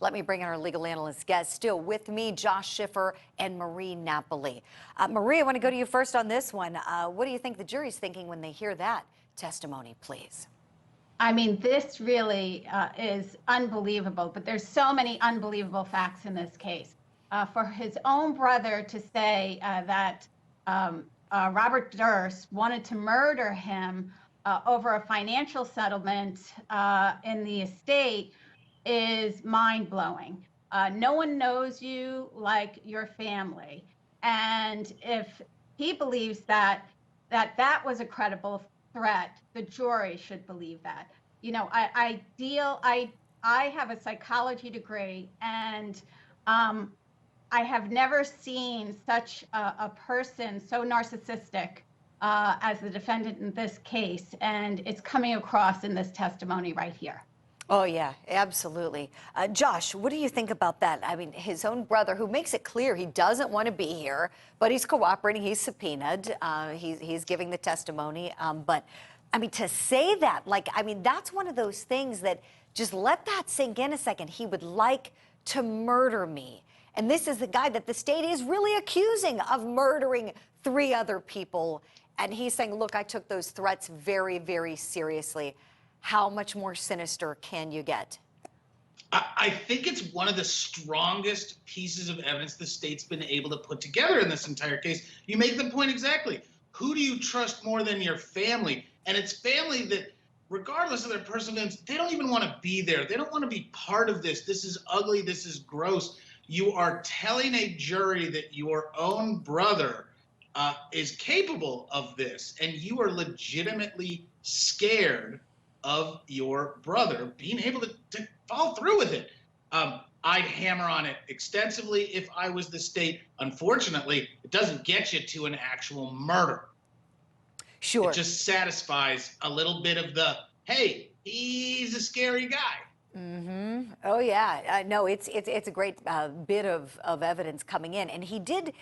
Let me bring in our legal analyst guest. Still with me, Josh Schiffer and Marie Napoli. Marie, I want to go to you first on this one. What do you think the jury's thinking when they hear that testimony, please? I mean, this really is unbelievable, but there's so many unbelievable facts in this case. For his own brother to say that Robert Durst wanted to murder him over a financial settlement in the estate is mind-blowing. No one knows you like your family. And if he believes that was a credible threat, the jury should believe that. You know, I have a psychology degree, and I have never seen such a person so narcissistic as the defendant in this case, and it's coming across in this testimony right here. Oh, yeah, absolutely. Josh, what do you think about that? I mean, his own brother, who makes it clear he doesn't want to be here, but he's cooperating, he's subpoenaed, he's giving the testimony. But, I mean, to say that, like, I mean, that's one of those things that just let that sink in a second. He would like to murder me. And this is the guy that the state is really accusing of murdering 3 other people. And he's saying, look, I took those threats very, very seriously. How much more sinister can you get? I think it's one of the strongest pieces of evidence the state's been able to put together in this entire case. You make the point exactly. Who do you trust more than your family? And it's family that, regardless of their personal feelings, they don't even want to be there. They don't want to be part of this. This is ugly. This is gross. You are telling a jury that your own brother is capable of this, and you are legitimately scared of your brother being able to follow through with it. I'd hammer on it extensively if I was the state. Unfortunately, it doesn't get you to an actual murder. Sure. It just satisfies a little bit of the, hey, he's a scary guy. Mm-hmm. Oh, yeah. No, it's a great bit of evidence coming in. And he did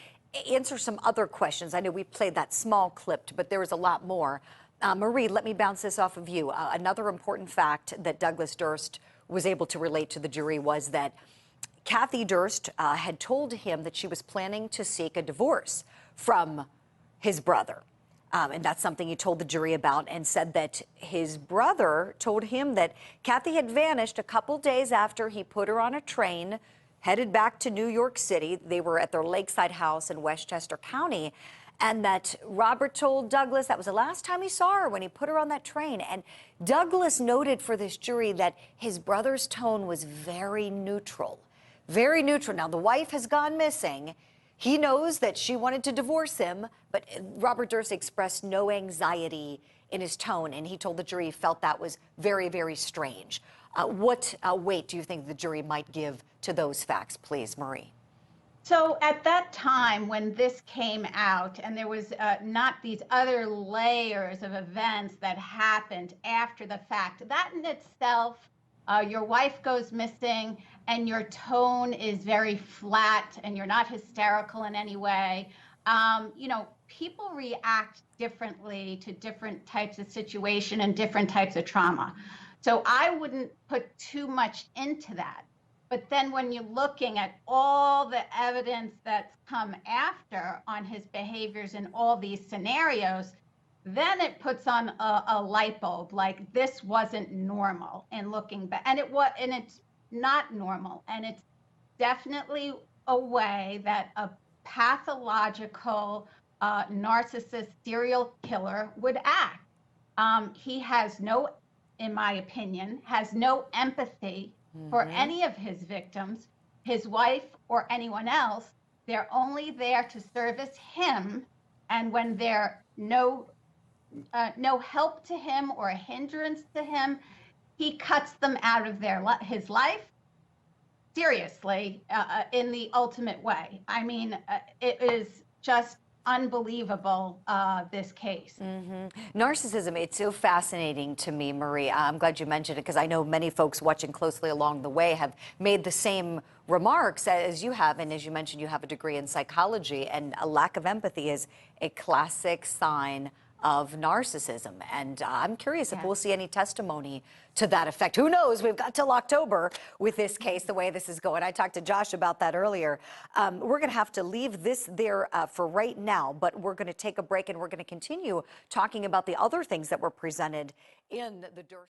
answer some other questions. I know we played that small clip, but there was a lot more. Marie, let me bounce this off of you. Another important fact that Douglas Durst was able to relate to the jury was that Kathy Durst had told him that she was planning to seek a divorce from his brother. And that's something he told the jury about, and said that his brother told him that Kathy had vanished a couple days after he put her on a train, headed back to New York City. They were at their lakeside house in Westchester County. And that Robert told Douglas that was the last time he saw her, when he put her on that train. And Douglas noted for this jury that his brother's tone was very neutral. Very neutral. Now, the wife has gone missing. He knows that she wanted to divorce him, but Robert Durst expressed no anxiety in his tone, and he told the jury he felt that was very, very strange. What weight do you think the jury might give to those facts, please, Marie? So at that time when this came out, and there was not these other layers of events that happened after the fact, that in itself, your wife goes missing and your tone is very flat and you're not hysterical in any way. You know, people react differently to different types of situation and different types of trauma. So I wouldn't put too much into that. But then when you're looking at all the evidence that's come after on his behaviors in all these scenarios, then it puts on a light bulb, like this wasn't normal. And looking back, and it's not normal, and it's definitely a way that a pathological narcissist serial killer would act. He has no, in my opinion, has no empathy for any of his victims, his wife or anyone else. They're only there to service him, and when they're no help to him or a hindrance to him, he cuts them out of his life, seriously, in the ultimate way. I mean, it is just unbelievable, this case. Narcissism, it's so fascinating to me, Marie. I'm glad you mentioned it, because I know many folks watching closely along the way have made the same remarks as you have. And as you mentioned, you have a degree in psychology, and a lack of empathy is a classic sign of narcissism. And I'm curious if Yes. we'll see any testimony to that effect. Who knows? We've got till October with this case, the way this is going. I talked to Josh about that earlier. We're going to have to leave this there for right now, but we're going to take a break and we're going to continue talking about the other things that were presented in the Durst.